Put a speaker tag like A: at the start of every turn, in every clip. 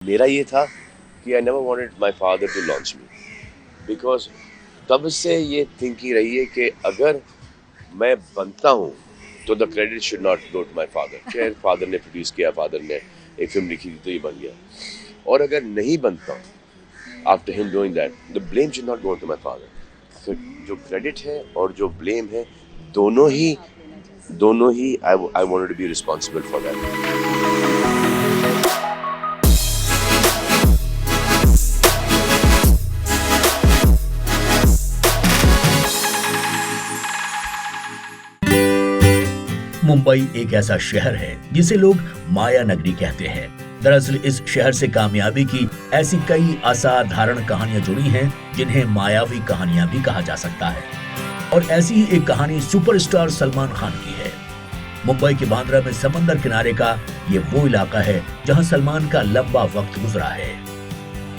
A: मेरा ये था कि I never wanted my father to launch me, because तब से ये थिंकिंग रही है कि अगर मैं बनता हूँ तो the credit should not go to my father. खैर फादर ने प्रोड्यूस किया, फादर ने एक फिल्म लिखी थी तो ये बन गया, और अगर नहीं बनता after him doing that the blame should not go to my father. तो जो क्रेडिट है और जो ब्लेम है दोनों ही I wanted to be responsible for that.
B: Mumbai एक ऐसा शहर है जिसे लोग माया नगरी कहते हैं। दरअसल इस शहर से कामयाबी की ऐसी कई असाधारण कहानियां जुड़ी हैं जिन्हें मायावी कहानियां भी कहा जा सकता है, और ऐसी ही एक कहानी सुपरस्टार सलमान खान की है। मुंबई के बांद्रा में समंदर किनारे का ये वो इलाका है जहां सलमान का लंबा वक्त गुजरा है।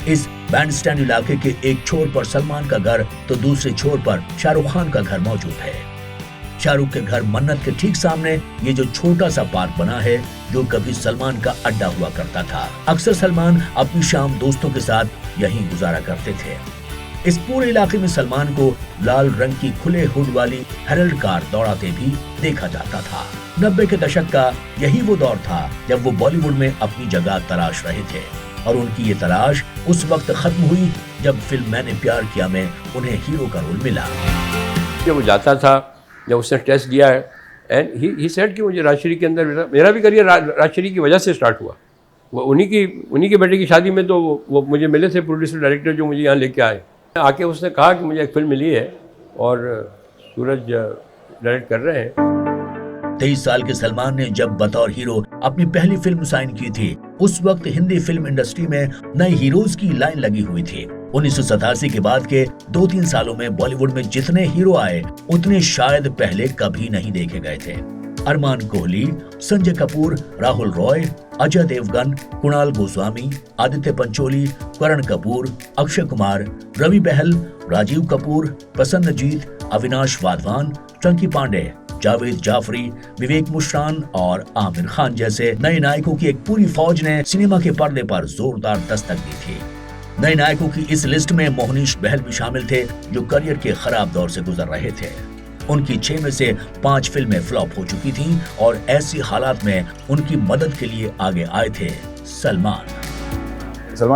B: इस बैंडस्टैंड इलाके के एक छोर पर सलमान का घर तो दूसरे छोर पर शाहरुख खान का घर मौजूद है। शाहरुख के घर मन्नत के ठीक सामने ये जो छोटा सा पार्क बना है जो कभी सलमान का अड्डा हुआ करता था। अक्सर सलमान अपनी शाम दोस्तों के साथ यहीं गुजारा करते थे। इस पूरे इलाके में सलमान को लाल रंग की खुले हुड वाली हेरल्ड कार दौड़ाते भी देखा जाता था। 90 के दशक का यही वो दौर था जब वो बॉलीवुड में अपनी जगह तलाश रहे थे, और उनकी ये तलाश उस वक्त खत्म हुई जब फिल्म मैंने प्यार किया में उन्हें हीरो का रोल मिला।
C: जब वो जाता था, जब उसने टेस्ट दिया है, एंड ही सेड कि मुझे राजश्री के अंदर मेरा भी करियर राजश्री की वजह से स्टार्ट हुआ। वो उन्हीं के बेटे की शादी में तो वो मुझे मिले थे, प्रोड्यूसर डायरेक्टर जो मुझे यहाँ लेके आए। आके उसने कहा कि मुझे एक फिल्म मिली है और सूरज डायरेक्ट कर रहे हैं।
B: 23 साल के सलमान ने जब बतौर हीरो अपनी पहली फिल्म साइन की थी, उस वक्त हिंदी फिल्म इंडस्ट्री में नए हीरोज की लाइन लगी हुई थी। 1987 के बाद के 2-3 सालों में बॉलीवुड में जितने हीरो आए उतने शायद पहले कभी नहीं देखे गए थे। अरमान कोहली, संजय कपूर, राहुल रॉय, अजय देवगन, कुणाल गोस्वामी, आदित्य पंचोली, करण कपूर, अक्षय कुमार, रवि बहल, राजीव कपूर, प्रसन्नजीत, अविनाश वाधवान, चंकी पांडे, जावेद जाफरी, विवेक मुश्रान और आमिर खान जैसे नए नायकों की एक पूरी फौज ने सिनेमा के पर्दे पर जोरदार दस्तक दी थी। नए नायकों की इस लिस्ट में मोहनीश बहल भी शामिल थे जो करियर के खराब दौर से गुजर रहे थे। उनकी 6 में से 5 फिल्में फ्लॉप हो चुकी थीं, और ऐसी हालात में उनकी मदद के लिए आगे आए थे सलमान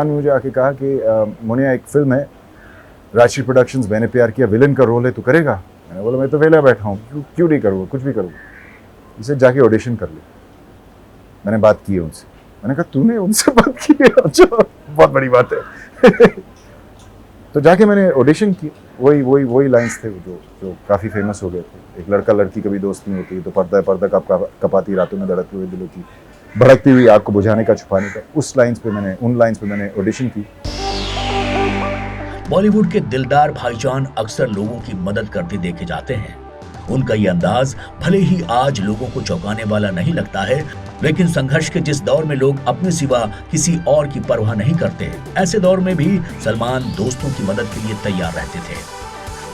B: ने मुझे आके कहा कि मुनिया एक फिल्म है राजश्री प्रोडक्शंस, मैंने प्यार किया, विलन का रोल है, तू करेगा? मैंने बोला मैं तो वेला बैठा हूँ, क्यों नहीं करूँगा, कुछ भी करूँगा। इसे जाके ऑडिशन कर ले। मैंने बात की है उनसे। मैंने कहा तूने उनसे बात की है? अच्छा, बहुत बड़ी बात है। तो जाके मैंने ऑडिशन की। वही लाइंस थे जो काफ़ी फेमस हो गए थे। एक लड़का लड़की कभी दोस्त नहीं होती तो पर्दा पर्दा कपाती रातों में धड़कते हुए दिलों की, भड़कती हुई आग को बुझाने का छुपाने का, उन लाइंस पे मैंने ऑडिशन की। बॉलीवुड के दिलदार भाईजान अक्सर लोगों की मदद करते देखे जाते हैं। उनका ये अंदाज भले ही आज लोगों को चौंकाने वाला नहीं लगता है, लेकिन संघर्ष के जिस दौर में लोग अपने सिवा किसी और की परवाह नहीं करते, ऐसे दौर में भी सलमान दोस्तों की मदद के लिए तैयार रहते थे।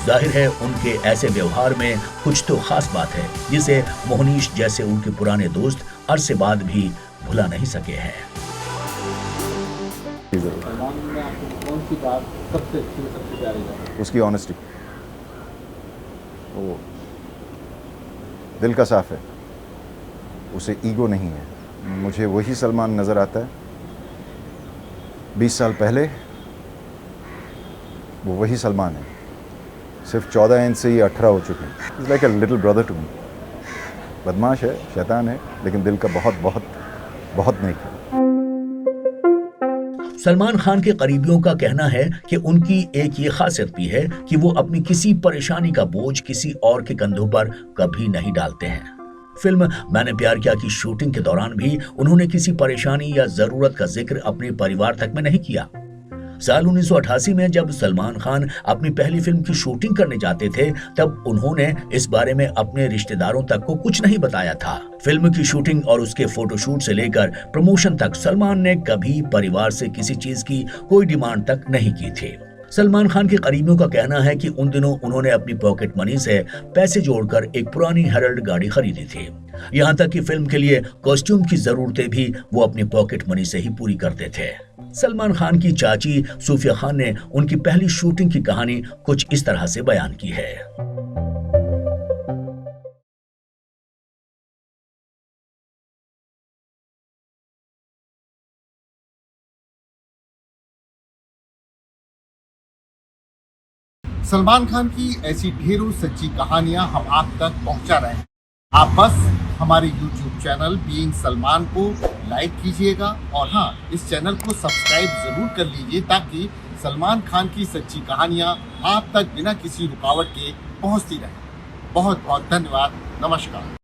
B: जाहिर है उनके ऐसे व्यवहार में कुछ तो खास बात है जिसे मोहनीश जैसे उनके पुराने दोस्त अरसे बाद भी भुला नहीं सके हैं। उसकी ऑनेस्टी, वो दिल का साफ है, उसे ईगो नहीं है। मुझे वही सलमान नजर आता है 20 साल पहले, वो वही सलमान है, सिर्फ 14 इंच से ही 18 हो चुके हैं। It's like a little brother to me. बदमाश है, शैतान है, लेकिन दिल का बहुत बहुत बहुत नेक है। सलमान खान के करीबियों का कहना है कि उनकी एक ये खासियत भी है कि वो अपनी किसी परेशानी का बोझ किसी और के कंधों पर कभी नहीं डालते हैं। फिल्म मैंने प्यार किया की शूटिंग के दौरान भी उन्होंने किसी परेशानी या जरूरत का जिक्र अपने परिवार तक में नहीं किया। साल 1988 में जब सलमान खान अपनी पहली फिल्म की शूटिंग करने जाते थे, तब उन्होंने इस बारे में अपने रिश्तेदारों तक को कुछ नहीं बताया था। फिल्म की शूटिंग और उसके फोटोशूट से लेकर प्रमोशन तक सलमान ने कभी परिवार से किसी चीज की कोई डिमांड तक नहीं की थी। सलमान खान के करीबियों का कहना है कि उन दिनों उन्होंने अपनी पॉकेट मनी से पैसे जोड़कर एक पुरानी हेरल्ड गाड़ी खरीदी थी। यहाँ तक कि फिल्म के लिए कॉस्ट्यूम की जरूरतें भी वो अपनी पॉकेट मनी से ही पूरी करते थे। सलमान खान की चाची सूफिया खान ने उनकी पहली शूटिंग की कहानी कुछ इस तरह से बयान की है।
D: सलमान खान की ऐसी ढेरों सच्ची कहानियां हम आप तक पहुंचा रहे हैं। आप बस हमारे YouTube चैनल बीइंग सलमान को लाइक कीजिएगा और हाँ, इस चैनल को सब्सक्राइब जरूर कर लीजिए ताकि सलमान खान की सच्ची कहानियां आप तक बिना किसी रुकावट के पहुंचती रहे। बहुत बहुत धन्यवाद। नमस्कार।